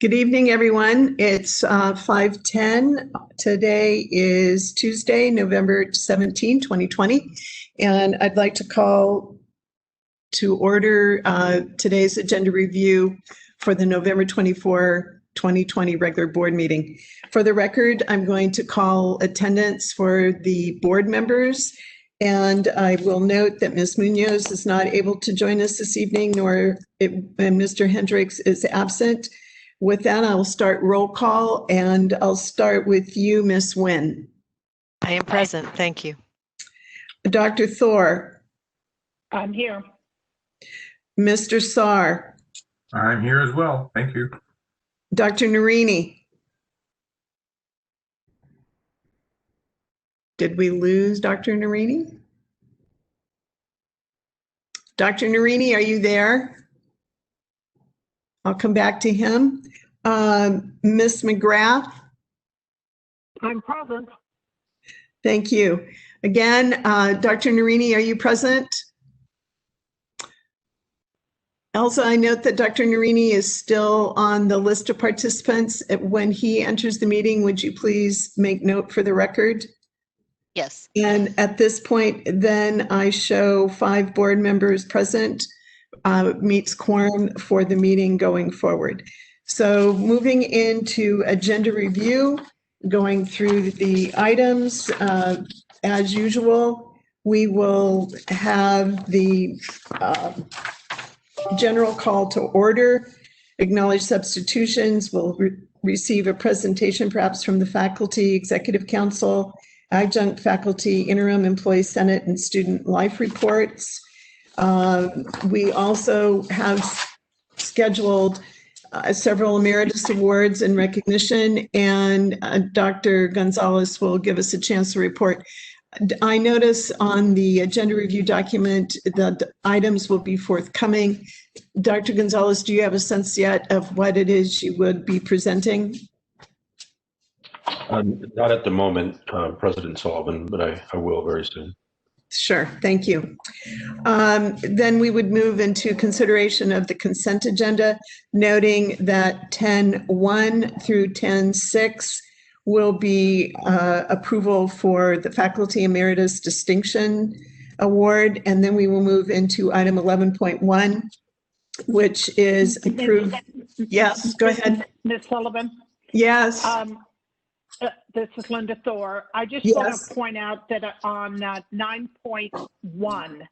Good evening, everyone. It's 5:10. Today is Tuesday, November 17, 2020. And I'd like to call to order today's agenda review for the November 24, 2020 regular board meeting. For the record, I'm going to call attendance for the board members. And I will note that Ms. Munoz is not able to join us this evening, and Mr. Hendricks is absent. With that, I will start roll call, and I'll start with you, Ms. Nguyen. I am present. Thank you. Dr. Thor. I'm here. Mr. Saar. I'm here as well. Thank you. Dr. Narini. Did we lose Dr. Narini? Dr. Narini, are you there? I'll come back to him. Ms. McGrath. I'm present. Thank you. Again, Dr. Narini, are you present? Elsa, I note that Dr. Narini is still on the list of participants. When he enters the meeting, would you please make note for the record? Yes. And at this point, then I show 5 board members present, meets quorum for the meeting going forward. So moving into agenda review, going through the items, as usual, we will have the general call to order, acknowledge substitutions, we'll receive a presentation perhaps from the faculty, executive council, adjunct faculty, interim employee senate, and student life reports. We also have scheduled several emeritus awards in recognition, and Dr. Gonzalez will give us a chance to report. I notice on the agenda review document that the items will be forthcoming. Dr. Gonzalez, do you have a sense yet of what it is you would be presenting? Not at the moment, President Sullivan, but I will very soon. Sure, thank you. Then we would move into consideration of the consent agenda, noting that 10.1 through 10.6 will be approval for the Faculty Emeritus Distinction Award, and then we will move into item 11.1, which is approved. Yes, go ahead. Ms. Sullivan? Yes. This is Linda Thor. I just Yes. want to point out that on 9.1,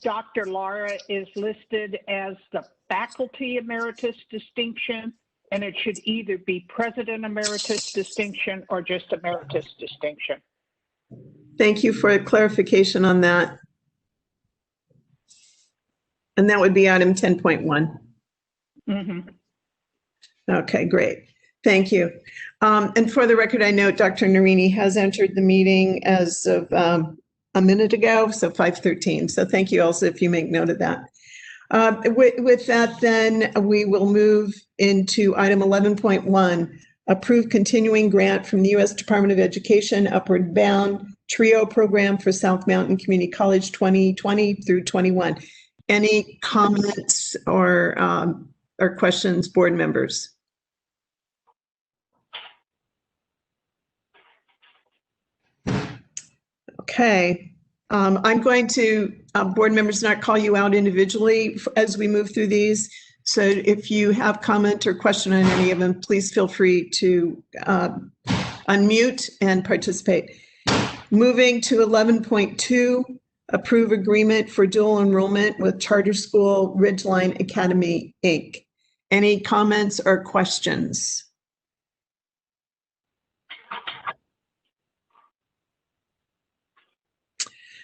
Dr. Lara is listed as the Faculty Emeritus Distinction, and it should either be President Emeritus Distinction or just Emeritus Distinction. Thank you for clarification on that. And that would be item 10.1. Mm-hmm. Okay, great. Thank you. And for the record, I note Dr. Narini has entered the meeting as of a minute ago, so 5:13. So thank you also if you make note of that. With that, then we will move into item 11.1, approve continuing grant from the U.S. Department of Education Upward Bound TRIO program for South Mountain Community College 2020 through 21. Any comments or questions, board members? Okay, I'm going to, board members, not call you out individually as we move through these. So if you have comment or question on any of them, please feel free to unmute and participate. Moving to 11.2, approve agreement for dual enrollment with Charter School Ridgeline Academy, Inc. Any comments or questions?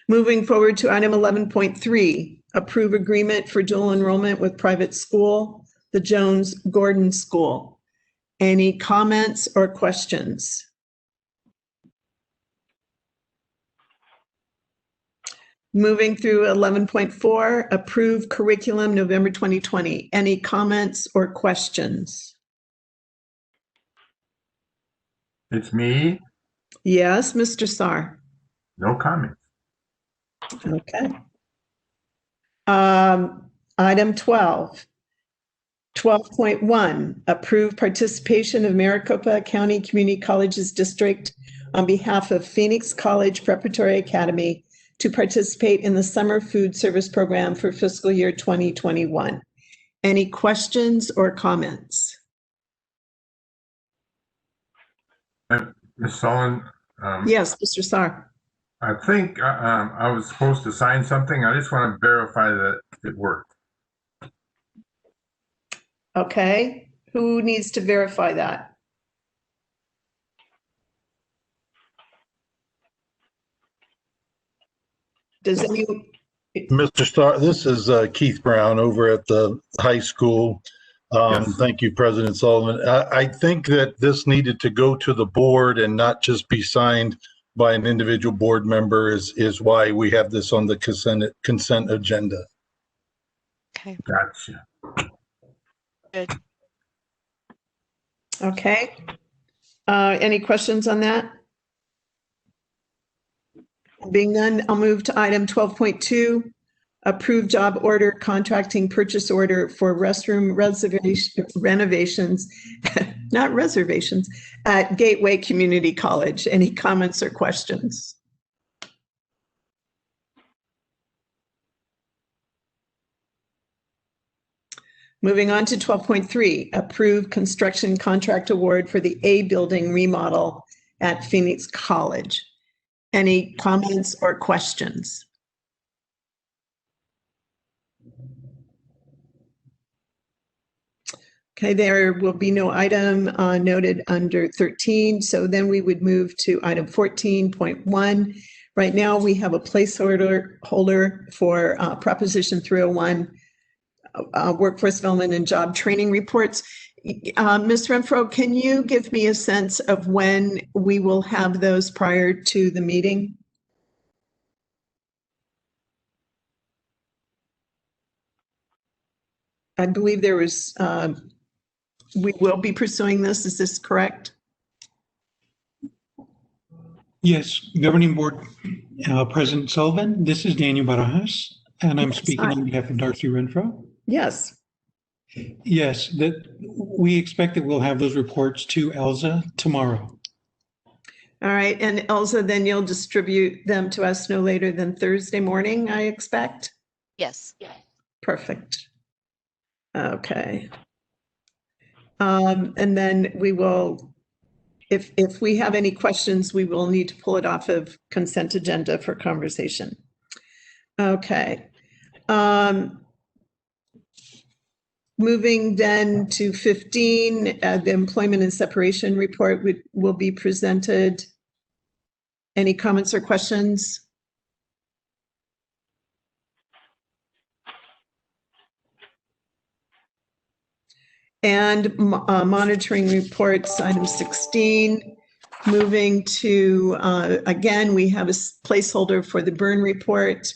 Moving forward to item 11.3, approve agreement for dual enrollment with private school, the Jones Gordon School. Any comments or questions? Moving through 11.4, approve curriculum November 2020. Any comments or questions? It's me. Yes, Mr. Saar. No comment. Okay. Item 12, 12.1, approve participation of Maricopa County Community Colleges District on behalf of Phoenix College Preparatory Academy to participate in the summer food service program for fiscal year 2021. Any questions or comments? Ms. Sullivan, Yes, Mr. Saar. I think I was supposed to sign something. I just want to verify that it worked. Okay, who needs to verify that? Does anyone? Mr. Starr, this is Keith Brown over at the high school. Yes. Thank you, President Sullivan. I think that this needed to go to the board and not just be signed by an individual board member is why we have this on the consent agenda. Okay, Gotcha. good. Okay. Any questions on that? Being none, I'll move to item 12.2, approve job order contracting purchase order for restroom renovations, not reservations, at Gateway Community College. Any comments or questions? Moving on to 12.3, approve construction contract award for the A building remodel at Phoenix College. Any comments or questions? Okay, there will be no item noted under 13, so then we would move to item 14.1. Right now, we have a placeholder for Proposition 301, workforce development and job training reports. Ms. Renfro, can you give me a sense of when we will have those prior to the meeting? I believe there was, we will be pursuing this. Is this correct? Yes, Governing Board President Sullivan, this is Daniel Barajas, and I'm Yes, speaking hi. on behalf of Darcy Renfro. Yes. Yes, that we expect that we'll have those reports to Elsa tomorrow. All right. And Elsa, then you'll distribute them to us no later than Thursday morning, I expect? Yes. Perfect. Okay. And then we will, if we have any questions, we will need to pull it off of consent agenda for conversation. Okay. Moving then to 15, the employment and separation report will be presented. Any comments or questions? And monitoring reports, item 16. Moving to, again, we have a placeholder for the burn report.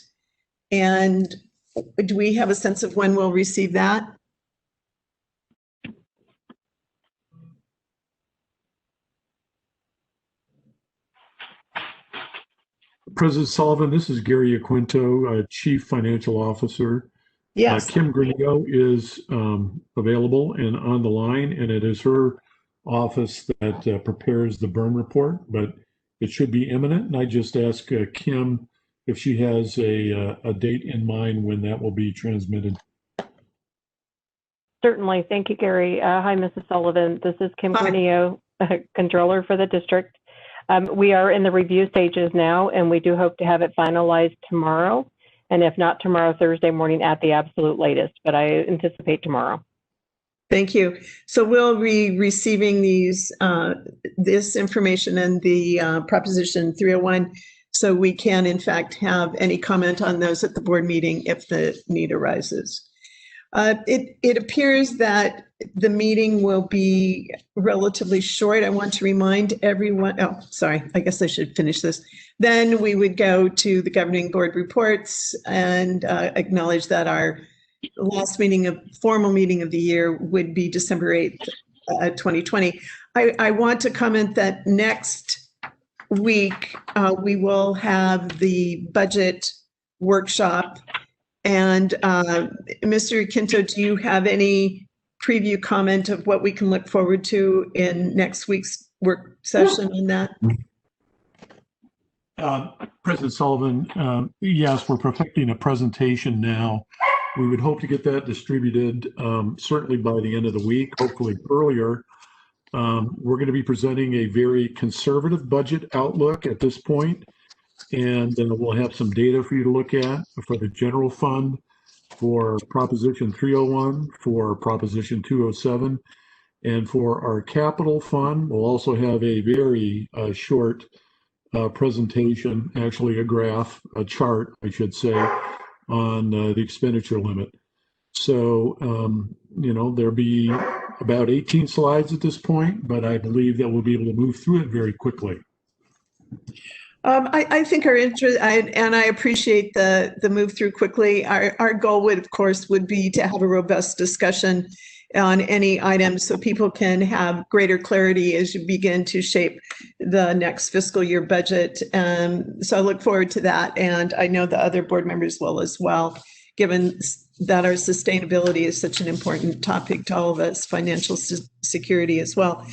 And do we have a sense of when we'll receive that? President Sullivan, this is Gary Aquinto, Chief Financial Officer. Yes. Kim Granillo is available and on the line, and it is her office that prepares the burn report, but it should be imminent. And I just ask Kim if she has a date in mind when that will be transmitted. Certainly. Thank you, Gary. Hi, Mrs. Sullivan. This is Kim Hi. Granillo, Controller for the district. We are in the review stages now, and we do hope to have it finalized tomorrow. And if not tomorrow, Thursday morning at the absolute latest, but I anticipate tomorrow. Thank you. So we'll be receiving this information and the Proposition 301, so we can in fact have any comment on those at the board meeting if the need arises. It appears that the meeting will be relatively short. I want to remind everyone, oh, sorry, I guess I should finish this. Then we would go to the governing board reports and acknowledge that our last formal meeting of the year would be December 8th, 2020. I want to comment that next week we will have the budget workshop. And Mr. Quinto, do you have any preview comment of what we can look forward to in next week's work session on that? President Sullivan, yes, we're perfecting a presentation now. We would hope to get that distributed certainly by the end of the week, hopefully earlier. We're going to be presenting a very conservative budget outlook at this point, and we'll have some data for you to look at for the general fund, for Proposition 301, for Proposition 207, and for our capital fund. We'll also have a very short presentation, actually a graph, a chart, I should say, on the expenditure limit. So, there'll be about 18 slides at this point, but I believe that we'll be able to move through it very quickly. I think our interest, and I appreciate the move through quickly. Our goal would, of course, would be to have a robust discussion on any items so people can have greater clarity as you begin to shape the next fiscal year budget. So I look forward to that. And I know the other board members will as well, given that our sustainability is such an important topic to all of us, financial security as well.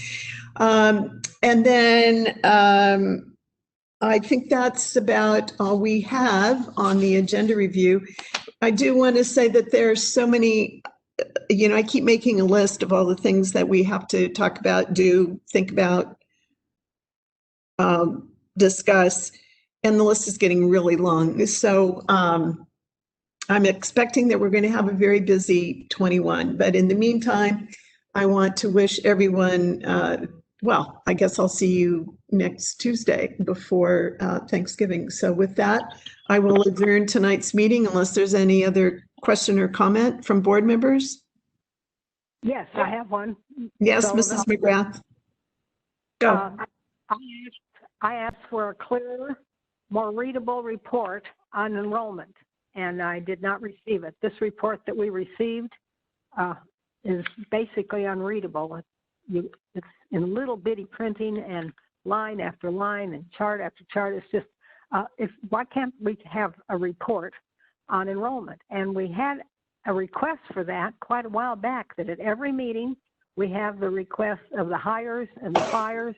And then I think that's about all we have on the agenda review. I do want to say that there are so many, I keep making a list of all the things that we have to talk about, do, think about, discuss, and the list is getting really long. So I'm expecting that we're going to have a very busy 21, but in the meantime, I want to wish everyone, well, I guess I'll see you next Tuesday before Thanksgiving. So with that, I will adjourn tonight's meeting unless there's any other question or comment from board members. Yes, I have one. Yes, So, Mrs. McGrath. Go. I asked for a clearer, more readable report on enrollment, and I did not receive it. This report that we received is basically unreadable. It's in little bitty printing and line after line and chart after chart. It's just, why can't we have a report on enrollment? And we had a request for that quite a while back, that at every meeting we have the request of the hires and the fires,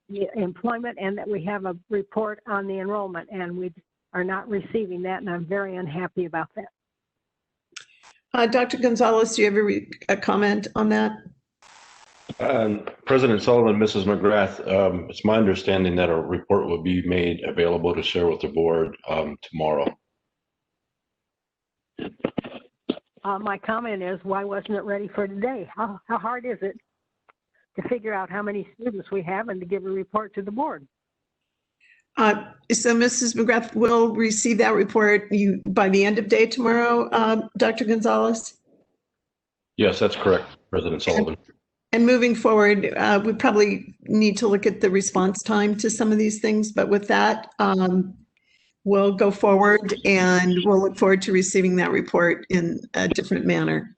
the employment, and that we have a report on the enrollment, and we are not receiving that, and I'm very unhappy about that. Dr. Gonzalez, do you have a comment on that? President Sullivan, Mrs. McGrath, it's my understanding that a report will be made available to share with the board tomorrow. My comment is, why wasn't it ready for today? How hard is it to figure out how many students we have and to give a report to the board? So Mrs. McGrath will receive that report by the end of day tomorrow, Dr. Gonzalez? Yes, that's correct, President Sullivan. And moving forward, we probably need to look at the response time to some of these things, but with that, we'll go forward and we'll look forward to receiving that report in a different manner.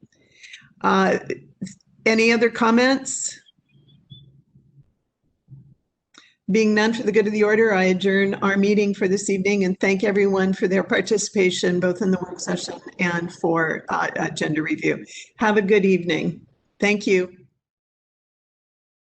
Any other comments? Being none for the good of the order, I adjourn our meeting for this evening and thank everyone for their participation, both in the work session and for agenda review. Have a good evening. Thank you.